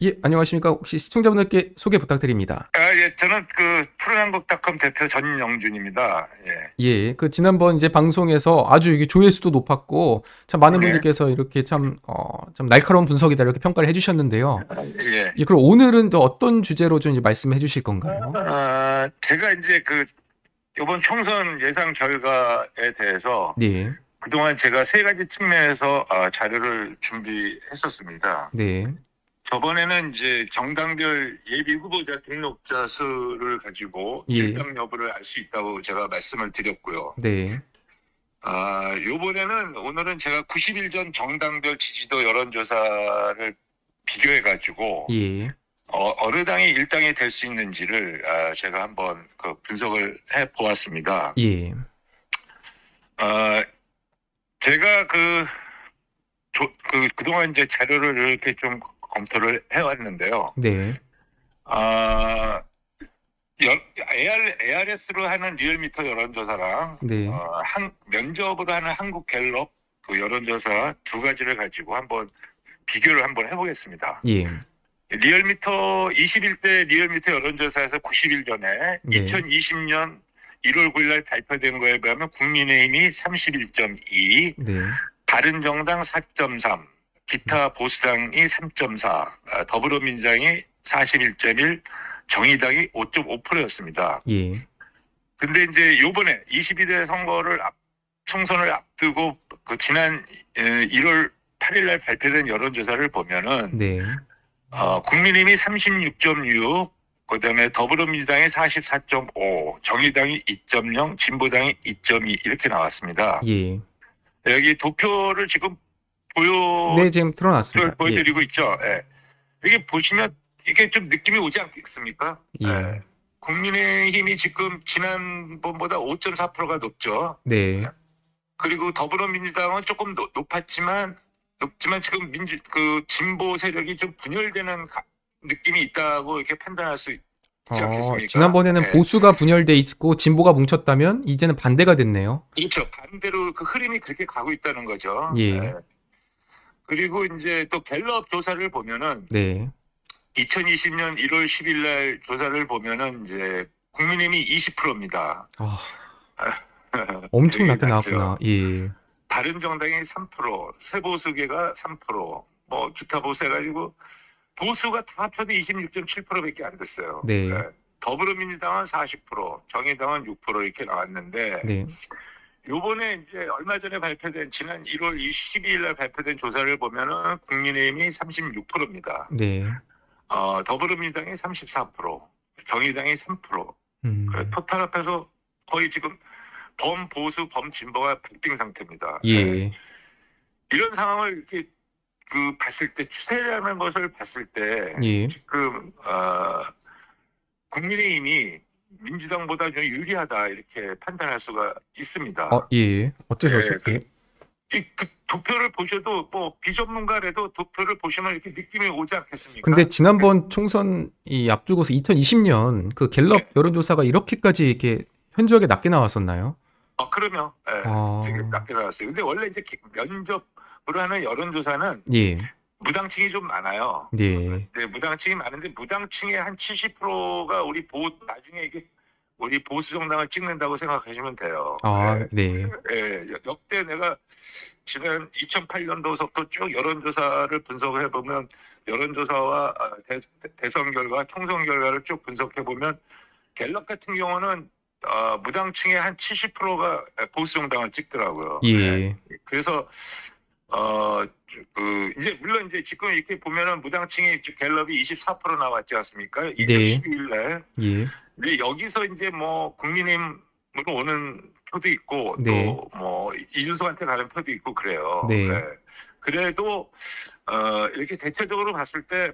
예, 안녕하십니까. 혹시 시청자분들께 소개 부탁드립니다. 예, 저는 그 푸른한국닷컴 대표 전영준입니다. 예. 예, 지난번 이제 방송에서 아주 이게 조회수도 높았고, 참 많은 네. 분들께서 이렇게 참 날카로운 분석이다 이렇게 평가를 해주셨는데요. 예. 예, 그럼 오늘은 또 어떤 주제로 좀 이제 말씀해 주실 건가요? 제가 이제 그 이번 총선 예상 결과에 대해서 네, 그동안 제가 세 가지 측면에서 자료를 준비했었습니다. 네, 저번에는 이제 정당별 예비 후보자 등록자 수를 가지고 예, 일당 여부를 알 수 있다고 제가 말씀을 드렸고요. 네, 오늘은 제가 90일 전 정당별 지지도 여론조사를 비교해가지고 예, 어느 당이 일당이 될 수 있는지를 제가 한번 그 분석을 해 보았습니다. 예, 제가 그동안 이제 자료를 이렇게 좀 검토를 해왔는데요. 네, 아, ARS로 하는 리얼미터 여론조사랑 네, 면접으로 하는 한국갤럽 그 여론조사 두 가지를 가지고 한번 비교를 한번 해보겠습니다. 예, 리얼미터 21대 리얼미터 여론조사에서 90일 전에 네, 2020년 1월 9일 날 발표된 거에 비하면 국민의힘이 31.2, 네, 바른정당 4.3, 기타 보수당이 3.4, 더불어민주당이 41.1, 정의당이 5.5%였습니다. 예, 근데 이제 요번에 22대 총선을 앞두고 그 지난 1월 8일 날 발표된 여론조사를 보면은 네, 국민의힘이 36.6, 그다음에 더불어민주당이 44.5, 정의당이 2.0, 진보당이 2.2 이렇게 나왔습니다. 예. 여기 도표를 지금 네, 지금 틀어놨습니다. 예, 보여드리고 있죠. 예. 이게 보시면 이게 좀 느낌이 오지 않겠습니까? 예, 국민의힘이 지금 지난번보다 5.4%가 높죠. 네, 그리고 더불어민주당은 조금 높지만 지금 진보 세력이 좀 분열되는 느낌이 있다고 이렇게 판단할 수 있지 않겠습니까? 지난번에는 네. 보수가 분열돼 있고 진보가 뭉쳤다면 이제는 반대가 됐네요. 그렇죠. 반대로 그 흐름이 그렇게 가고 있다는 거죠. 예, 네. 그리고 이제 또 갤럽 조사를 보면은 네. 2020년 1월 10일 날 조사를 보면은 이제 국민의힘이 20%입니다. 엄청 낮게 나왔구나. 예, 바른정당이 3%, 새보수계가 3%, 뭐 기타 보수 해가지고 보수가 다 합쳐도 26.7%밖에 안 됐어요. 네, 더불어민주당은 40%, 정의당은 6% 이렇게 나왔는데 네, 요번에 이제 얼마 전에 발표된 지난 1월 22일 날 발표된 조사를 보면은 국민의힘이 36%입니다. 네, 더불어민주당이 34%, 정의당이 3%. 토탈 합해서 거의 지금 범보수, 범진보가 박빙 상태입니다. 예, 이런 상황을 이렇게 봤을 때 추세라는 것을 봤을 때 예. 지금 국민의힘이 민주당보다 좀 유리하다 이렇게 판단할 수가 있습니다. 예. 어째서 예, 예. 그 도표를 보셔도 뭐 비전문가라도 도표를 보시면 이렇게 느낌이 오지 않겠습니까? 근데 지난번 총선 이 앞두고서 2020년 그 갤럽 네. 여론조사가 이렇게까지 이렇게 현저하게 낮게 나왔었나요? 그러면 되게 낮게 나왔어요. 근데 원래 이제 면접으로 하는 여론조사는 예, 무당층이 좀 많아요. 네, 네, 무당층이 많은데 무당층의 한 70%가 나중에 이게 우리 보수 정당을 찍는다고 생각하시면 돼요. 네, 역대 내가 지난 2008년도서부터 쭉 여론조사를 분석해 보면 여론조사와 대선 결과, 총선 결과를 쭉 분석해 보면 갤럽 같은 경우는 무당층의 한 70%가 보수 정당을 찍더라고요. 예, 그래서 이제 물론 이제 지금 이렇게 보면은 무당층이 갤럽이 24% 나왔지 않습니까? 12일 날. 예, 근데 여기서 이제 뭐 국민의힘으로 오는 표도 있고 네. 또 뭐 이준석한테 가는 표도 있고 그래요. 네. 그래도 이렇게 대체적으로 봤을 때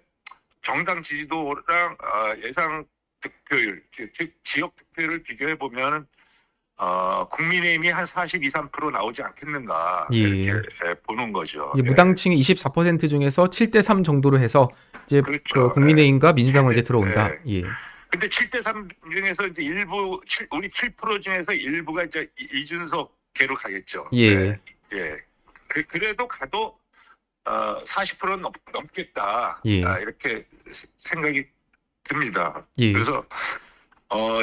정당 지지도랑 예상 득표율, 즉 지역 득표율을 비교해 보면 국민의힘이 한 42, 3% 나오지 않겠는가 이렇게 보는 거죠. 무당층이 24% 중에서 7대 3 정도로 해서 이제 그렇죠. 그 국민의힘과 민주당으로 이제 들어온다. 예. 근데 7대 3 중에서 이제 우리 7% 중에서 일부가 이제 이준석 계로 가겠죠. 예. 그래도 가도 40%는 넘겠다. 예, 이렇게 생각이 듭니다. 예, 그래서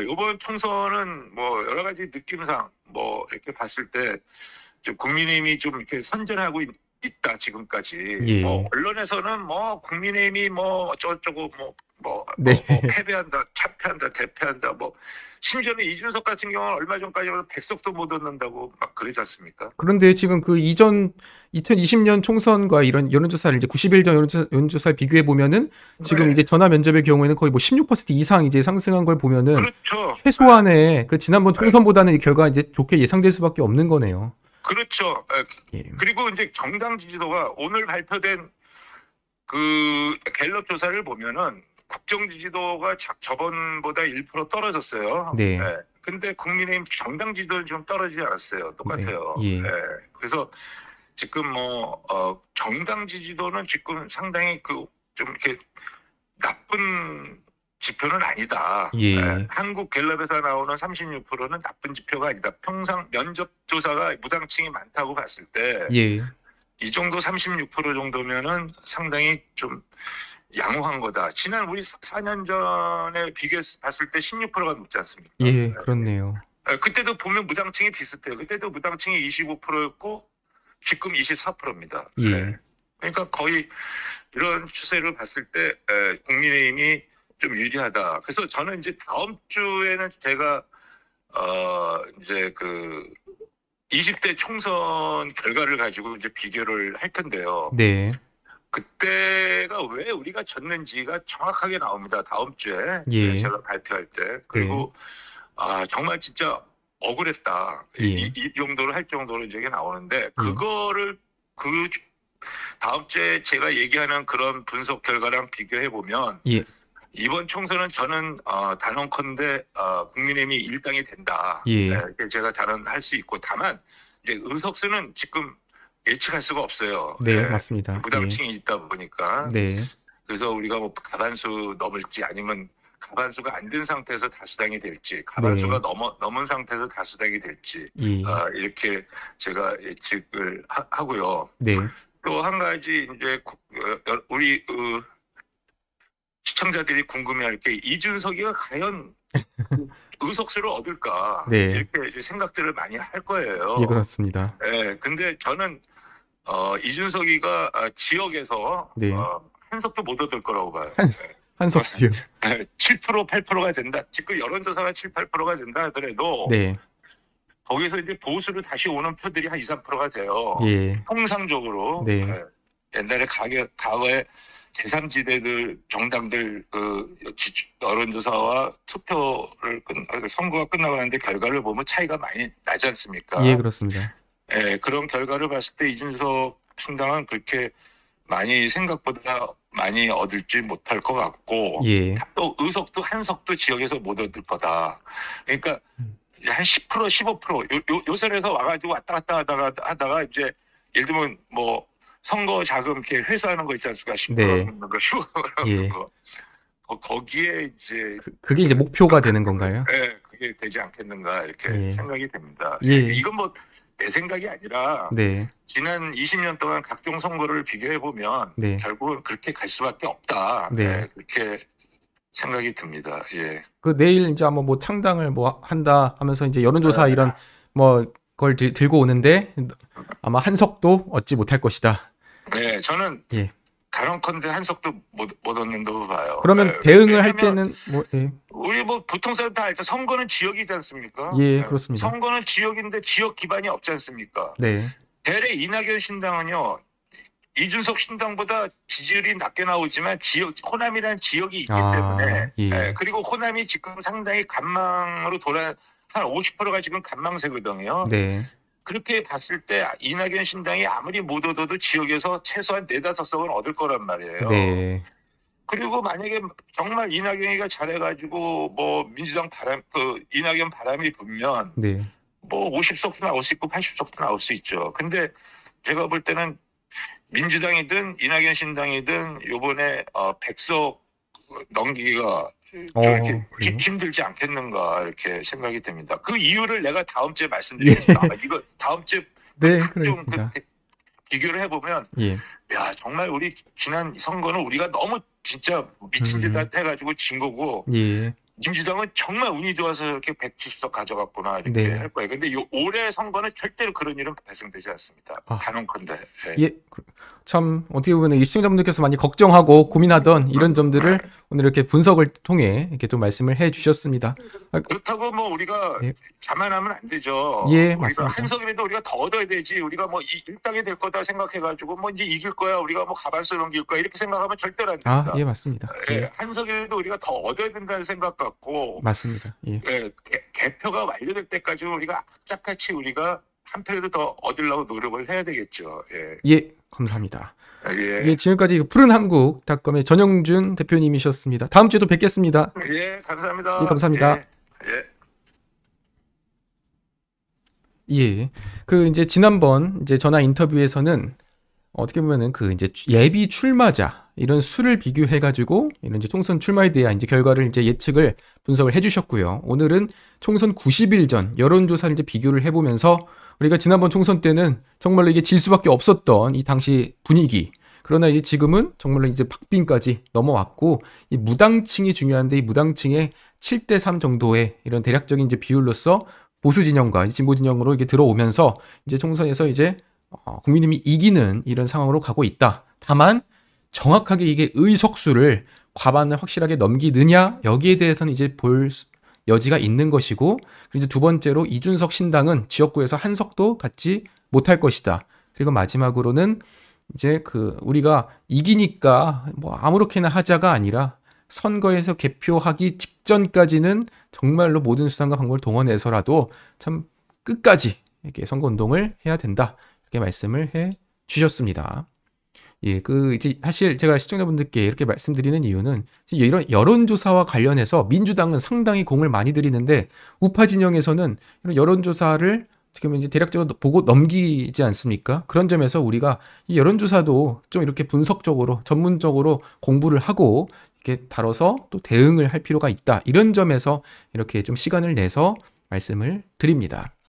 이번 총선은 뭐 여러 가지 느낌상 뭐 이렇게 봤을 때 좀 국민의힘이 좀 이렇게 선전하고 있다 지금까지. 뭐 예. 언론에서는 뭐 국민의힘이 뭐 어쩌고 네. 패배한다, 참패한다, 대패한다. 뭐 심지어는 이준석 같은 경우는 얼마 전까지는 100석도 못 얻는다고 막 그러지 않습니까? 그런데 지금 그 이전 2020년 총선과 이런 여론조사를 이제 91년 여론조사를 비교해 보면은 지금 네. 이제 전화 면접의 경우에는 거의 뭐 16% 이상 이제 상승한 걸 보면은 그렇죠. 최소한의 그 지난번 네. 총선보다는 이 결과가 이제 좋게 예상될 수밖에 없는 거네요. 그렇죠. 예. 그리고 이제 정당 지지도가 오늘 발표된 그 갤럽 조사를 보면은 국정 지지도가 저번보다 1% 떨어졌어요. 네. 근데 국민의힘 정당 지지도는 좀 떨어지지 않았어요. 똑같아요. 네. 예. 그래서 지금 뭐 정당 지지도는 지금 상당히 그 좀 이렇게 나쁜 지표는 아니다. 예. 한국 갤럽에서 나오는 36%는 나쁜 지표가 아니다. 평상 면접 조사가 무당층이 많다고 봤을 때 예. 이 정도 36% 정도면은 상당히 좀 양호한 거다. 지난 우리 4년 전에 비교해서 봤을 때 16%가 넘지 않습니까? 예, 그렇네요. 그때도 보면 무당층이 비슷해요. 그때도 무당층이 25%였고 지금 24%입니다. 예. 그러니까 거의 이런 추세를 봤을 때 국민의힘이 좀 유리하다. 그래서 저는 이제 다음 주에는 제가 이제 그 20대 총선 결과를 가지고 이제 비교를 할 텐데요. 네. 그때가 왜 우리가 졌는지가 정확하게 나옵니다. 다음 주에 예. 제가 발표할 때. 그리고 정말 진짜 억울했다. 예. 이 정도로 할 정도로 이제 나오는데 그거를 그 다음 주에 제가 얘기하는 그런 분석 결과랑 비교해 보면 예. 이번 총선은 저는 단언컨대 국민의힘이 일당이 된다. 예. 제가 단언할 수 있고 다만 이제 의석수는 지금 예측할 수가 없어요. 네, 맞습니다. 무당층이 있다 보니까. 네. 그래서 우리가 뭐 가반수 넘을지 아니면 가반수가 안 된 상태에서 다수당이 될지 가반수가 넘은 상태에서 다수당이 될지 예. 이렇게 제가 예측을 하고요. 네. 또 한 가지 이제 우리 시청자들이 궁금해할 게 이준석이가 과연 의석수를 얻을까 네. 이렇게 이제 생각들을 많이 할 거예요. 예, 그렇습니다. 근데 저는 이준석이가 지역에서 네. 한 석도 못 얻을 거라고 봐요. 한석도요. 7% 8%가 된다. 지금 여론조사가 7, 8%가 된다 하더라도 네. 거기서 이제 보수로 다시 오는 표들이 한 2, 3%가 돼요. 예. 통상적으로. 네. 옛날에 과거에 제3지대들 정당들 그 여론조사와 투표를 선거가 끝나고 나는데 결과를 보면 차이가 많이 나지 않습니까? 예, 그렇습니다. 그런 결과를 봤을 때 이준석 신당은 그렇게 많이 생각보다 많이 얻을지 못할 것 같고 예. 또 의석도 한 석도 지역에서 못 얻을 거다. 그러니까 한 10% 15% 요 선에서 와가지고 왔다 갔다 하다가 이제 예를 들면 뭐 선거 자금 이렇게 회수하는 거 있지 않습니까? 10% 네. 하는 거, 15% 하는 예. 거. 거기에 이제 그게 이제 목표가 되는 건가요? 그게 되지 않겠는가 이렇게 예. 생각이 됩니다. 예. 이건 뭐 내 생각이 아니라 네. 지난 20년 동안 각종 선거를 비교해 보면 네. 결국은 그렇게 갈 수밖에 없다. 네. 그렇게 생각이 듭니다. 예. 그 내일 이제 아마 뭐 창당을 뭐 한다 하면서 이제 여론조사 이런 뭐 걸 들고 오는데 아마 한석도 얻지 못할 것이다. 네, 저는 예. 단언컨대 한석도 못 얻는다고 봐요. 그러면 대응을 할 때는 뭐 예. 우리 뭐 보통 사람 다 알죠. 선거는 지역이지 않습니까? 예, 그렇습니다. 선거는 지역인데 지역 기반이 없지 않습니까? 네. 대래 이낙연 신당은요. 이준석 신당보다 지지율이 낮게 나오지만 호남이라는 지역이 있기 때문에 예. 그리고 호남이 지금 상당히 간망으로 한 50%가 지금 간망세거든요. 네. 그렇게 봤을 때 이낙연 신당이 아무리 못 얻어도 지역에서 최소한 4-5석은 얻을 거란 말이에요. 네. 그리고 만약에 정말 이낙연이가 잘해가지고 뭐 민주당 이낙연 바람이 불면 네. 뭐 50석도 나올 수 있고 80석도 나올 수 있죠. 근데 제가 볼 때는 민주당이든 이낙연 신당이든 요번에 100석 넘기기가 좀 이렇게 그래요? 힘들지 않겠는가 이렇게 생각이 듭니다. 그 이유를 내가 다음 주에 말씀드리겠습니다. 이거 다음 주에 네, 좀 그러겠습니다. 비교를 해보면 예. 야, 정말 우리 지난 선거는 우리가 너무 진짜 미친 짓 해가지고 진 거고, 예. 민주당은 정말 운이 좋아서 이렇게 170석 가져갔구나 이렇게 네. 할 거예요. 근데 올해 선거는 절대로 그런 일은 발생되지 않습니다. 아. 단언컨대. 예. 참 어떻게 보면 이 시청자분들께서 많이 걱정하고 고민하던 이런 점들을 오늘 이렇게 분석을 통해 이렇게 좀 말씀을 해 주셨습니다. 그렇다고 뭐 우리가 예. 자만하면 안 되죠. 예, 우리가 맞습니다. 한석이라도 우리가 더 얻어야 되지. 우리가 뭐 일당이 될 거다 생각해가지고 뭐 이제 이길 거야. 우리가 뭐 가반수 넘길 거야. 이렇게 생각하면 절대로 안 됩니다. 예, 맞습니다. 예, 한석이라도 우리가 더 얻어야 된다는 생각 갖고, 맞습니다. 예. 개표가 완료될 때까지 우리가 악착같이 우리가 한 표라도 더 얻으려고 노력을 해야 되겠죠. 예, 감사합니다. 예. 예, 지금까지 푸른 한국닷컴의 전영준 대표님이셨습니다. 다음 주에도 뵙겠습니다. 예, 감사합니다. 예, 감사합니다. 예. 예. 이제 지난번 이제 전화 인터뷰에서는 어떻게 보면은 이제 예비 출마자 이런 수를 비교해가지고 이런 이제 총선 출마에 대한 이제 결과를 이제 예측을 분석을 해주셨고요. 오늘은 총선 90일 전 여론조사를 이제 비교를 해보면서 우리가 지난번 총선 때는 정말로 이게 질 수밖에 없었던 이 당시 분위기. 그러나 이제 지금은 정말로 이제 박빙까지 넘어왔고 이 무당층이 중요한데 이 무당층의 7대3 정도의 이런 대략적인 이제 비율로서 보수 진영과 진보 진영으로 이게 들어오면서 이제 총선에서 이제 국민의힘이 이기는 이런 상황으로 가고 있다. 다만 정확하게 이게 의석수를 과반을 확실하게 넘기느냐 여기에 대해서는 이제 볼 여지가 있는 것이고 그리고 이제 두 번째로 이준석 신당은 지역구에서 한 석도 갖지 못할 것이다. 그리고 마지막으로는 이제 우리가 이기니까 뭐 아무렇게나 하자가 아니라 선거에서 개표하기 직전까지는 정말로 모든 수단과 방법을 동원해서라도 참 끝까지 이렇게 선거 운동을 해야 된다. 이렇게 말씀을 해 주셨습니다. 예, 이제 사실 제가 시청자분들께 이렇게 말씀드리는 이유는 이런 여론조사와 관련해서 민주당은 상당히 공을 많이 들이는데 우파 진영에서는 이런 여론조사를 어떻게 보면 이제 대략적으로 보고 넘기지 않습니까? 그런 점에서 우리가 이 여론조사도 좀 이렇게 분석적으로 전문적으로 공부를 하고 이렇게 다뤄서 또 대응을 할 필요가 있다. 이런 점에서 이렇게 좀 시간을 내서 말씀을 드립니다.